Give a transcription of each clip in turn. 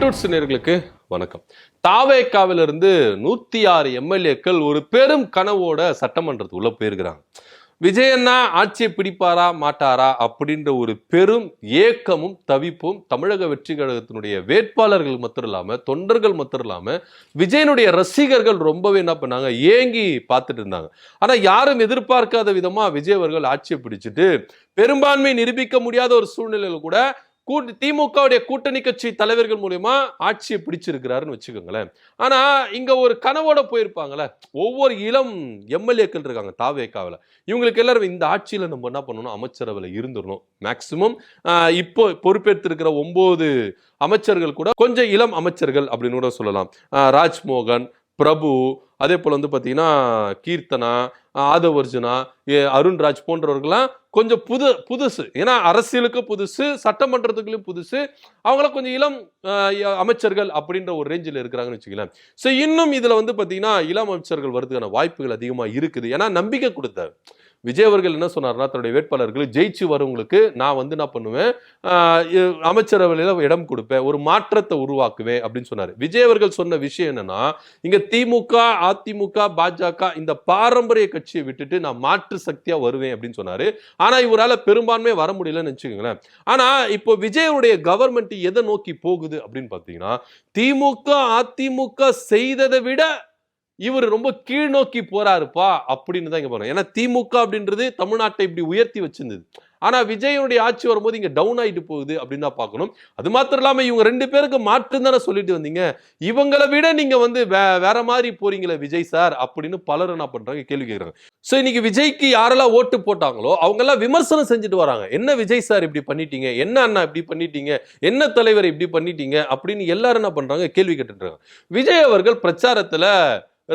Networks நேயர்களுக்கு வணக்கம். தாவேகாவிலிருந்து 106 எம்எல்ஏக்கள் ஒரு பெரும் கனவோட சட்டமன்றத்துக்குள்ள போயிருக்கிறாங்க. விஜய் அண்ணா ஆட்சியை பிடிப்பாரா மாட்டாரா அப்படின்ற ஒரு பெரும் ஏக்கமும் தவிப்பும் தமிழக வெற்றி கழகத்தினுடைய வேட்பாளர்கள் மாத்திரம் இல்லாம தொண்டர்கள் மாத்திரம் இல்லாம விஜயனுடைய ரசிகர்கள் ரொம்பவே என்ன பண்ணாங்க, ஏங்கி பார்த்துட்டு இருந்தாங்க. ஆனா யாரும் எதிர்பார்க்காத விதமா விஜய் அவர்கள் ஆட்சியை பிடிச்சிட்டு பெரும்பான்மை நிரூபிக்க முடியாத ஒரு சூழ்நிலையில கூட திமுகவுடைய கூட்டணி கட்சி தலைவர்கள் மூலியமா ஆட்சியை பிடிச்சிருக்கிறாருன்னு வச்சுக்கோங்களேன். ஆனா இங்க ஒரு கனவோட போயிருப்பாங்களே, ஒவ்வொரு இளம் எம்எல்ஏக்கள் இருக்காங்க தாவேகாவில். இவங்களுக்கு எல்லாரும் இந்த ஆட்சியில நம்ம என்ன பண்ணணும், அமைச்சரவையில் இருந்துடணும். மேக்சிமம் இப்போ பொறுப்பேற்றிருக்கிற 9 அமைச்சர்கள் கூட கொஞ்சம் இளம் அமைச்சர்கள் அப்படின்னு கூட சொல்லலாம். ராஜ்மோகன், பிரபு, அதே போல வந்து பார்த்தீங்கன்னா கீர்த்தனா, ஆதவர்ஜுனா, அருண்ராஜ் போன்றவர்கள்லாம் கொஞ்சம் புதுசு. ஏன்னா அரசியலுக்கு புதுசு, சட்டமன்றத்துக்குள்ளும் புதுசு. அவங்களாம் கொஞ்சம் இளம் அமைச்சர்கள் அப்படின்ற ஒரு ரேஞ்சில் இருக்கிறாங்கன்னு வச்சுக்கலாம். ஸோ இன்னும் இதுல வந்து பார்த்தீங்கன்னா இளம் அமைச்சர்கள் வருவதற்கான வாய்ப்புகள் அதிகமாக இருக்குது. ஏன்னா நம்பிக்கை கொடுத்தார் விஜய் அவர்கள். என்ன சொன்னார்னா, தன்னுடைய வேட்பாளர்கள் ஜெயிச்சு வரவங்களுக்கு நான் வந்து என்ன பண்ணுவேன், அமைச்சரவையில் இடம் கொடுப்பேன், ஒரு மாற்றத்தை உருவாக்குவேன் அப்படின்னு சொன்னார். விஜய் அவர்கள் சொன்ன விஷயம் என்னன்னா, இங்க திமுக, அதிமுக, பாஜக இந்த பாரம்பரிய கட்சியை விட்டுட்டு நான் மாற்று சக்தியா வருவேன் அப்படின்னு சொன்னாரு. ஆனா இவரால் பெரும்பான்மை வர முடியலன்னு வச்சுக்கோங்களேன். ஆனா இப்போ விஜயனுடைய கவர்மெண்ட் எதை நோக்கி போகுது அப்படின்னு பாத்தீங்கன்னா, திமுக அதிமுக செய்ததை விட இவர் ரொம்ப கீழ் நோக்கி போறாருப்பா அப்படின்னு தான் இங்க போறோம். ஏன்னா திமுக அப்படின்றது தமிழ்நாட்டை இப்படி உயர்த்தி வச்சிருந்தது. ஆனா விஜயனுடைய ஆட்சி வரும்போது இங்க டவுன் ஆயிட்டு போகுது அப்படின்னு தான் பார்க்கணும். அது மாத்திரம் இல்லாம இவங்க 2 பேருக்கு மாற்றம் தானே சொல்லிட்டு வந்தீங்க, இவங்களை விட நீங்க வந்து வேற மாதிரி போறீங்களே விஜய் சார் அப்படின்னு பலர் என்ன பண்றாங்க, கேள்வி கேட்கறாங்க. சோ இன்னைக்கு விஜய்க்கு யாரெல்லாம் ஓட்டு போட்டாங்களோ அவங்க எல்லாம் விமர்சனம் செஞ்சுட்டு வராங்க. என்ன விஜய் சார் இப்படி பண்ணிட்டீங்க, என்ன அண்ணா இப்படி பண்ணிட்டீங்க, என்ன தலைவர் இப்படி பண்ணிட்டீங்க அப்படின்னு எல்லாரும் என்ன பண்றாங்க, கேள்வி கேட்டுட்டு. விஜய் அவர்கள் பிரச்சாரத்துல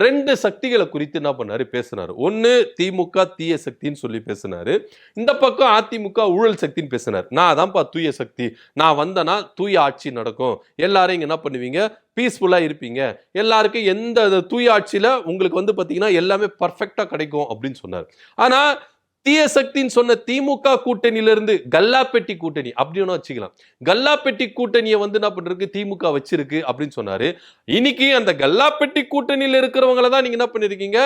2 சக்திகளை குறித்து என்ன பண்ணாரு, பேசினாரு. ஒன்னு திமுக தீய சக்தின்னு சொல்லி பேசினாரு. இந்த பக்கம் அதிமுக ஊழல் சக்தின்னு பேசினார். நான் தான்ப்பா தூய சக்தி, நான் வந்தனா தூய ஆட்சி நடக்கும், எல்லாரும் இங்க என்ன பண்ணுவீங்க, பீஸ்ஃபுல்லா இருப்பீங்க, எல்லாருக்கும் எந்த தூய ஆட்சியில உங்களுக்கு வந்து பாத்தீங்கன்னா எல்லாமே பர்ஃபெக்டா கிடைக்கும் அப்படின்னு சொன்னார். ஆனா தீய சக்தின்னு சொன்ன திமுக கூட்டணியிலிருந்து கல்லாப்பெட்டி கூட்டணி அப்படின்னு வச்சுக்கலாம், கல்லாப்பெட்டி கூட்டணியை வந்து என்ன பண்றது திமுக வச்சிருக்கு அப்படின்னு சொன்னாரு. இன்னைக்கு அந்த கல்லாப்பெட்டி கூட்டணியில இருக்கிறவங்கள தான் நீங்க என்ன பண்ணிருக்கீங்க,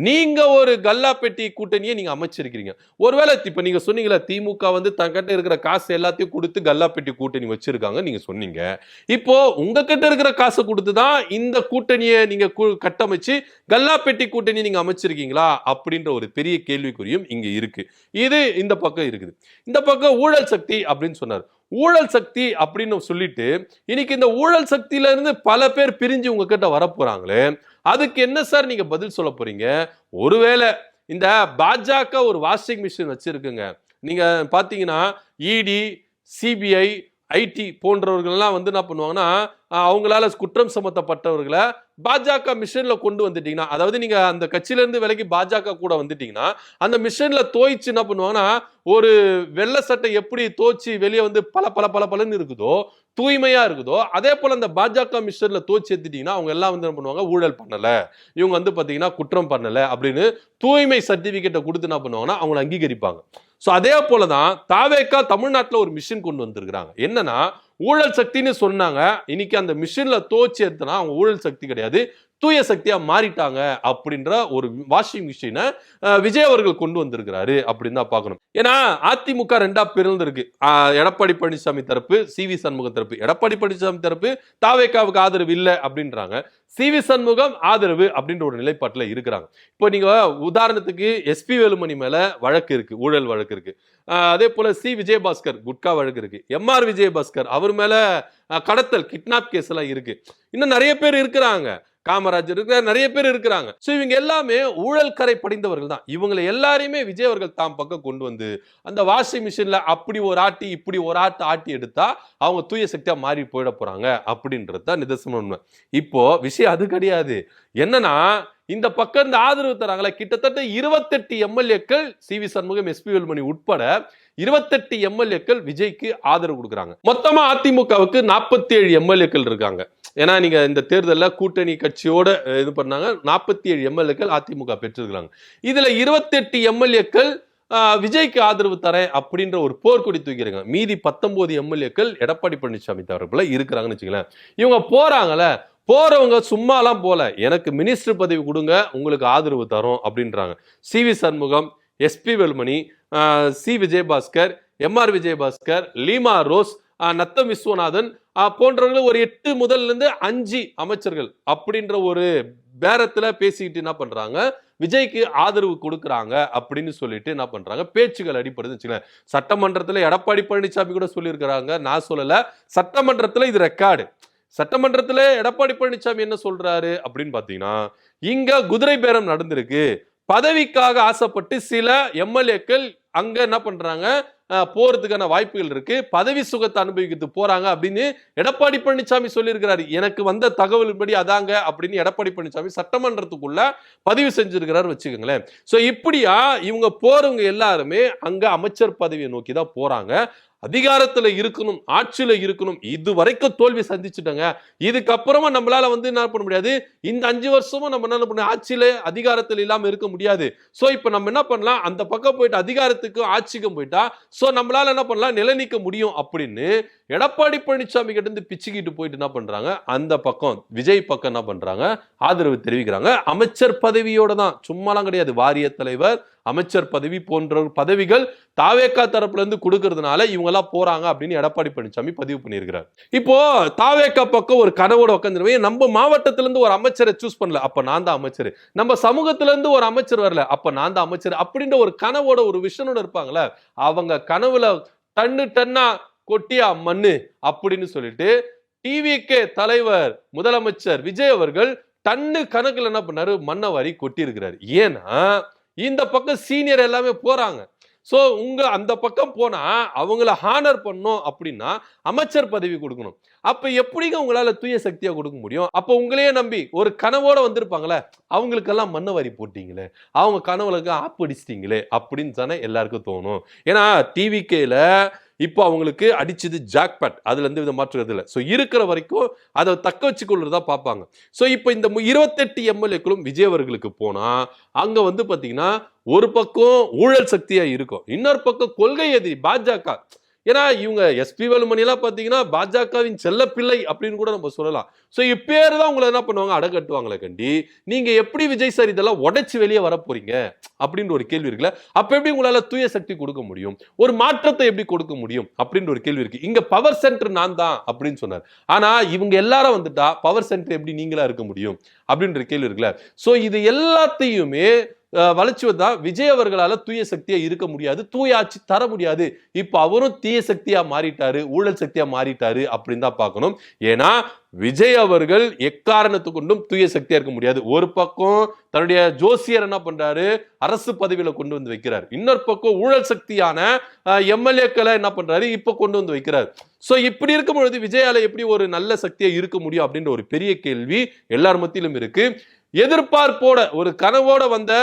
நீங்க ஒரு கல்லாப்பெட்டி கூட்டணியை நீங்க அமைச்சிருக்கீங்க. ஒருவேளை இப்ப நீங்க சொன்னீங்களா, திமுக வந்து தங்கிட்ட இருக்கிற காசு எல்லாத்தையும் கொடுத்து கல்லாப்பெட்டி கூட்டணி வச்சிருக்காங்க நீங்க சொன்னீங்க. இப்போ உங்ககிட்ட இருக்கிற காசை கொடுத்துதான் இந்த கூட்டணியை நீங்க கட்டமைச்சு கல்லாப்பெட்டி கூட்டணி நீங்க அமைச்சிருக்கீங்களா அப்படின்ற ஒரு பெரிய கேள்விக்குறியும் இங்க இருக்கு. இது இந்த பக்கம் இருக்குது. இந்த பக்கம் ஊழல் சக்தி அப்படின்னு சொன்னார். ஊழல் சக்தி அப்படின்னு சொல்லிட்டு இன்னைக்கு இந்த ஊழல் சக்தியில இருந்து பல பேர் பிரிஞ்சு உங்ககிட்ட வரப்போறாங்களே, அதுக்கு என்ன சார் நீங்க பதில் சொல்ல போறீங்க? ஒருவேளை இந்த பாஜக ஒரு வாஷிங் மிஷின் வச்சிருக்குங்க. நீங்க பாத்தீங்கன்னா இடி, சிபிஐ, ஐடி போன்றவர்கள்லாம் வந்து என்ன பண்ணுவாங்கன்னா, அவங்களால குற்றம் சம்பந்தப்பட்டவர்களை பாஜக மிஷன்ல கொண்டு வந்துட்டீங்கன்னா, அதாவது நீங்க அந்த கட்சியில இருந்து விலகி பாஜக கூட வந்துட்டீங்கன்னா, அந்த மிஷன்ல தோய்ச்சு என்ன பண்ணுவாங்கன்னா, ஒரு வெள்ளை சட்டை எப்படி தோய்ச்சி வெளியே வந்து பல பல பல பலன்னு இருக்குதோ, தூய்மையா இருக்குதோ, அதே போல அந்த பாஜக மிஷன்ல தோய்ச்சி எடுத்துட்டீங்கன்னா அவங்க எல்லாம் வந்து என்ன பண்ணுவாங்க, ஊழல் பண்ணல, இவங்க வந்து பாத்தீங்கன்னா குற்றம் பண்ணல அப்படின்னு தூய்மை சர்டிபிகேட்டை கொடுத்து என்ன பண்ணுவாங்கன்னா அவங்களை அங்கீகரிப்பாங்க. சோ அதே போலதான் தாவேகா தமிழ்நாட்டுல ஒரு மிஷின் கொண்டு வந்திருக்கிறாங்க. என்னன்னா ஊழல் சக்தின்னு சொன்னாங்க, இன்னைக்கு அந்த மிஷின்ல தோச்சி எடுத்தனா அவங்க ஊழல் சக்தி கிடையாது, தூய சக்தியா மாறிட்டாங்க அப்படின்ற ஒரு வாஷிங் மிஷினை விஜய் அவர்கள் கொண்டு வந்திருக்கிறாரு அப்படின்னு தான் பார்க்கணும். ஏன்னா அதிமுக 2ஆ பிரிந்திருக்கு. எடப்பாடி பழனிசாமி தரப்பு, சிவி சண்முகம் தரப்பு. எடப்பாடி பழனிசாமி தரப்பு தாவேகாவுக்கு ஆதரவு இல்லை அப்படின்றாங்க, சிவி சண்முகம் ஆதரவு அப்படின்ற ஒரு நிலைப்பாட்டில் இருக்கிறாங்க. இப்போ நீங்க உதாரணத்துக்கு எஸ்பி வேலுமணி மேல வழக்கு இருக்கு, ஊழல் வழக்கு இருக்கு. அதே போல சி விஜயபாஸ்கர் குட்கா வழக்கு இருக்கு. எம்ஆர் விஜயபாஸ்கர் அவர் மேல கடத்தல் கிட்னாப் கேஸ் எல்லாம் இருக்கு. இன்னும் நிறைய பேர் இருக்கிறாங்க, காமராஜர் இருக்கிற நிறைய பேர் இருக்கிறாங்க. சோ இவங்க எல்லாமே ஊழல் கரை படிந்தவர்கள் தான். இவங்களை எல்லாரையுமே விஜய் அவர்கள் தாம் பக்கம் கொண்டு வந்து அந்த வாஷிங் மிஷின்ல அப்படி ஒரு ஆட்டி இப்படி ஒரு ஆட்டி எடுத்தா அவங்க தூய சக்தியா மாறி போயிட போறாங்க அப்படின்றது தான் நிதர்சனம் உண்மை. இப்போ விஷயம் அது கிடையாது. என்னன்னா இந்த பக்கம் இந்த ஆதரவு தராங்களே, கிட்டத்தட்ட 28 எம்எல்ஏக்கள் சிவி சண்முகம், எஸ்பி வேலுமணி உட்பட 28 எம்எல்ஏக்கள் விஜய்க்கு ஆதரவு கொடுக்குறாங்க. மொத்தமா அதிமுகவுக்கு 47 எம்எல்ஏக்கள் இருக்காங்க. ஏன்னா நீங்க இந்த தேர்தலில் கூட்டணி கட்சியோட இது பண்ணாங்க, 47 எம்எல்ஏக்கள் அதிமுக பெற்றிருக்கிறாங்க. இதுல 28 எம்எல்ஏக்கள் விஜய்க்கு ஆதரவு தரேன் அப்படின்ற ஒரு போர்க்கொடி தூக்கிருக்காங்க. மீதி 19 எம்எல்ஏக்கள் எடப்பாடி பழனிசாமி தரப்புல இருக்கிறாங்கன்னு வச்சுங்களேன். இவங்க போறாங்கல்ல, போறவங்க சும்மாலாம் போல, எனக்கு மினிஸ்டர் பதவி கொடுங்க, உங்களுக்கு ஆதரவு தரோம் அப்படின்றாங்க. CV. Shanmugam, S P. Velumani, C. Vijayabaskar, MR. Vijayabaskar, Lima rose, Natham Viswanathan போன்றவர்கள் ஒரு 8 முதல்ல இருந்து 5 அமைச்சர்கள் அப்படின்ற ஒரு பேரத்துல பேசிக்கிட்டு என்ன பண்றாங்க, விஜய்க்கு ஆதரவு கொடுக்குறாங்க அப்படின்னு சொல்லிட்டு என்ன பண்றாங்க, பேச்சுகள் அடிப்படுதுன்னு வச்சுக்கோங்க. சட்டமன்றத்துல எடப்பாடி பழனிசாமி கூட சொல்லியிருக்கிறாங்க, நான் சொல்லல, சட்டமன்றத்துல இது ரெக்கார்டு. சட்டமன்றத்துல எடப்பாடி பழனிசாமி என்ன சொல்றாரு அப்படின்னு பாத்தீங்கன்னா, இங்க குதிரை பேரம் நடந்திருக்கு, பதவிக்காக ஆசைப்பட்டு சில எம்எல்ஏக்கள் அங்க என்ன பண்றாங்க, போறதுக்கான வாய்ப்புகள் இருக்கு, பதவி சுகத்தை அனுபவிக்கிறது போறாங்க அப்படின்னு எடப்பாடி பழனிசாமி சொல்லியிருக்கிறாரு. எனக்கு வந்த தகவல் படி அதாங்க அப்படின்னு எடப்பாடி பழனிசாமி சட்டமன்றத்துக்குள்ள பதிவு செஞ்சிருக்கிறார் வச்சுக்கோங்களேன். சோ இப்படியா இவங்க போறவங்க எல்லாருமே அங்க அமைச்சர் பதவியை நோக்கி தான் போறாங்க. அதிகாரத்துல இருக்கணும், ஆட்சியில இருக்கணும். இது வரைக்கும் தோல்வி சந்திச்சுட்டாங்க. இதுக்கப்புறமா நம்மளால என்ன பண்ண முடியாது, இந்த 5 வருஷமும் நம்ம என்ன பண்ண, ஆட்சியில அதிகாரத்தில் இல்லாம இருக்க முடியாது. சோ இப்ப நம்ம என்ன பண்ணலாம், அந்த பக்கம் போயிட்டு அதிகாரத்துக்கும் ஆட்சிக்கும் போயிட்டா சோ நம்மளால என்ன பண்ணலாம், நிலைநிற்க முடியும் அப்படின்னு எடப்பாடி பழனிசாமி கிட்ட இருந்து பிச்சுக்கிட்டு போயிட்டு என்ன பண்றாங்க, அந்த பக்கம் விஜய் பக்கம் என்ன பண்றாங்க, ஆதரவு தெரிவிக்கிறாங்க. அமைச்சர் பதவியோட தான், சும்மாலாம் கிடையாது. வாரிய தலைவர், அமைச்சர் பதவி போன்ற பதவிகள் தாவேக்கா தரப்புல இருந்து கொடுக்கறதுனால இவங்க எல்லாம் போறாங்க அப்படின்னு எடப்பாடி பழனிசாமி பதிவு பண்ணியிருக்கிறார். இப்போ தாவேக்கா பக்கம் ஒரு கனவோட உட்காந்துருவேன், நம்ம மாவட்டத்துல இருந்து ஒரு அமைச்சரை சூஸ் பண்ணல, அப்ப நான் தான் அமைச்சர், நம்ம சமூகத்துல இருந்து ஒரு அமைச்சர் வரல, அப்ப நான் தான் அமைச்சர் அப்படின்ற ஒரு கனவோட ஒரு விஷனோட இருப்பாங்களே, அவங்க கனவுல டன்னா கொட்டியா மண்ணு அப்படின்னு சொல்லிட்டு டிவிகே தலைவர் முதலமைச்சர் விஜய் அவர்கள் டன்னு கணக்குல என்ன பண்ணாரு, மண்ணை வாரி கொட்டி இருக்கிறாரு. ஏன்னா இந்த பக்கம் சீனியர் எல்லாமே போறாங்க. சோ அந்த பக்கம் போனா அவங்கள ஹானர் பண்ணணும் அப்படின்னா அமைச்சர் பதவி கொடுக்கணும். அப்ப எப்படிங்க உங்களால தூய சக்தியா கொடுக்க முடியும்? அப்ப உங்களையே நம்பி ஒரு கனவோட வந்திருப்பாங்களே, அவங்களுக்கெல்லாம் மண்ணை வாரி போட்டீங்களே, அவங்க கனவுகளுக்கு ஆப்படிச்சிட்டீங்களே அப்படின்னு தானே எல்லாருக்கும் தோணும். ஏன்னா டிவிகேல இப்போ அவங்களுக்கு அடிச்சது ஜாக்பாட், அதுல இருந்து வித மாற்றுறது இல்லை. ஸோ இருக்கிற வரைக்கும் அதை தக்க வச்சு கொள்றதா பார்ப்பாங்க. ஸோ இப்போ இந்த 28 எம்எல்ஏக்களும் விஜய் அவர்களுக்கு போனா அங்க பாத்தீங்கன்னா ஒரு பக்கம் ஊழல் சக்தியா இருக்கும், இன்னொரு பக்கம் கொள்கை எதிரி பாஜக. ஏன்னா இவங்க எஸ்.பி. வேலுமணி எல்லாம் பாத்தீங்கன்னா பாஜகவின் செல்ல பிள்ளை அப்படின்னு கூட நம்ம சொல்லலாம். சோ இப்பேரு தான் உங்களை என்ன பண்ணுவாங்க, அடக்கட்டுவாங்களே கண்டி. நீங்க எப்படி விஜய் சார் இதெல்லாம் உடைச்சு வெளியே வர போறீங்க அப்படின்ற ஒரு கேள்வி இருக்குல்ல. அப்ப எப்படி உங்களால தூய சக்தி கொடுக்க முடியும், ஒரு மாற்றத்தை எப்படி கொடுக்க முடியும் அப்படின்ற ஒரு கேள்வி இருக்கு. இங்க பவர் சென்டர் நான் தான் அப்படின்னு சொன்னார். ஆனா இவங்க எல்லாரும் வந்துட்டா பவர் சென்டர் எப்படி நீங்களா இருக்க முடியும் அப்படின்ற கேள்வி இருக்குல்ல. சோ இது எல்லாத்தையுமே வளர்ச்சி வந்தா விஜய் அவர்களால தூய சக்தியா இருக்க முடியாது, தூய ஆட்சி தர முடியாது. இப்ப அவரும் தீய சக்தியா மாறிட்டாரு, ஊழல் சக்தியா மாறிட்டாரு அப்படின்னு தான் பார்க்கணும். ஏன்னா விஜய் அவர்கள் எக்காரணத்து கொண்டும் தூய சக்தியா இருக்க முடியாது. ஒரு பக்கம் தன்னுடைய ஜோசியர் என்ன பண்றாரு, அரசு பதவியில கொண்டு வந்து வைக்கிறார், இன்னொரு பக்கம் ஊழல் சக்தியான எம்எல்ஏக்களை என்ன பண்றாரு, இப்ப கொண்டு வந்து வைக்கிறார். சோ இப்படி இருக்கும் பொழுது விஜயால எப்படி ஒரு நல்ல சக்தியா இருக்க முடியும் அப்படின்ற ஒரு பெரிய கேள்வி எல்லார் மத்தியிலும் இருக்கு. எதிர்பார்ப்போட ஒரு கனவோட வந்த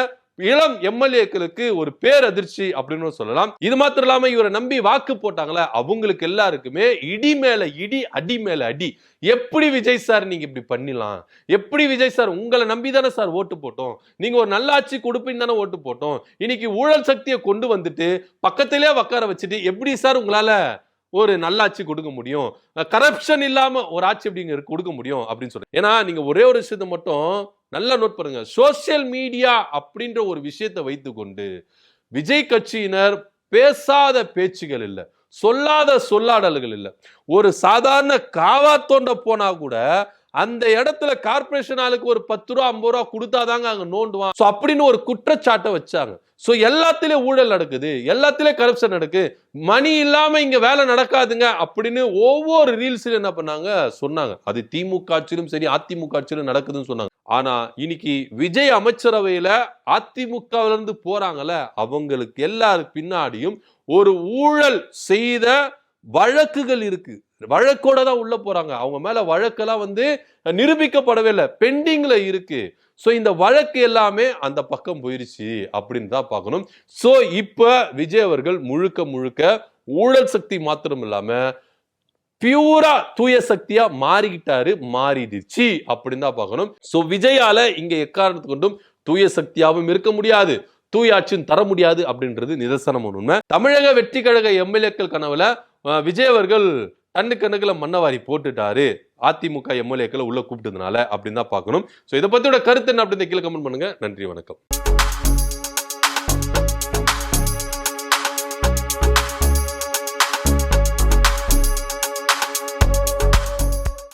இளம் எம்எல்ஏக்களுக்கு ஒரு பேரதிர்ச்சி அப்படின்னு சொல்லலாம். இது மாத்திரம் இல்லாம இவரை நம்பி வாக்கு போட்டாங்களே அவங்களுக்கு எல்லாருக்குமே இடி மேல இடி, அடி மேல அடி. எப்படி விஜய் சார் நீங்க இப்படி பண்ணிடலாம், எப்படி விஜய் சார் உங்களை நம்பி தானே சார் ஓட்டு போட்டோம், நீங்க ஒரு நல்ல ஆட்சி கொடுப்பீங்க தானே ஓட்டு போட்டோம், இன்னைக்கு ஊழல் சக்தியை கொண்டு வந்துட்டு பக்கத்திலே உட்கார வச்சுட்டு எப்படி சார் உங்களால ஒரு நல்லாட்சி கொடுக்க முடியும், கரப்ஷன் இல்லாம ஒரு ஆட்சி எப்படி கொடுக்க முடியும் அப்படின்னு சொல்றேன். ஏன்னா நீங்க ஒரே ஒரு விஷயத்தை மட்டும் நல்லா நோட் பண்ணுங்க, சோசியல் மீடியா அப்படின்ற ஒரு விஷயத்தை வைத்துக்கொண்டு விஜய் கட்சியினர் பேசாத பேச்சுகள் இல்லை, சொல்லாத சொல்லாடல்கள் இல்லை. ஒரு சாதாரண காவா தோண்ட போனா கூட அந்த இடத்துல கார்பரேஷன் ஆளுக்கு ஒரு 10 ரூபா 50 ரூபா கொடுத்தாதாங்க அங்க நோண்டுவான். சோ அப்படின்னு ஒரு குற்றச்சாட்டை வச்சாங்க. சோ எல்லாத்திலயும் ஊழல் நடக்குது, எல்லாத்திலயும் கரப்ஷன் நடக்கு, மணி இல்லாம இங்க வேலை நடக்காதுங்க அப்படின்னு ஒவ்வொரு ரீல்ஸ்ல என்ன பண்ணாங்க சொன்னாங்க. அது திமுக ஆட்சியிலும் சரி அதிமுக ஆட்சியிலும் நடக்குதுன்னு சொன்னாங்க. ஆனா இன்னைக்கு விஜய் அமைச்சரவையில அதிமுகவில இருந்து போறாங்கல்ல, அவங்களுக்கு எல்லாரும் பின்னாடியும் ஒரு ஊழல் செய்த வழக்குகள் இருக்கு, வழக்கோட தான் உள்ள போறாங்க. அவங்க மேல வழக்கெல்லாம் நிரூபிக்கப்படவே இல்லை, பெண்டிங்ல இருக்கு. சோ இந்த வழக்கு எல்லாமே அந்த பக்கம் போயிருச்சு அப்படின்னு தான் பார்க்கணும். சோ இப்ப விஜய் அவர்கள் முழுக்க முழுக்க ஊழல் சக்தி மாத்திரம் இல்லாம பியூரா தூய சக்தியா மாறிக்கிட்டாரு, மாறிடுச்சு அப்படின்னு தான் பார்க்கணும். சோ விஜயால இங்க எக்காரணத்து கொண்டும் தூய சக்தியாவும் இருக்க முடியாது, தூயாட்சியும் தர முடியாது அப்படின்றது நிதர்சனமான உண்மை. தமிழக வெற்றி கழக எம்எல்ஏக்கள் கனவுல விஜய் அவர்கள் கண்ணுல மண்ணவாரி போட்டுட்டாரு அதிமுக எம்எல்ஏக்களை உள்ள கூப்பிட்டதுனால அப்படின்னு தான் பார்க்கணும். ஸோ இதை பத்தியோட கருத்து என்ன அப்படின்னு கீழே கமெண்ட் பண்ணுங்க. நன்றி, வணக்கம்.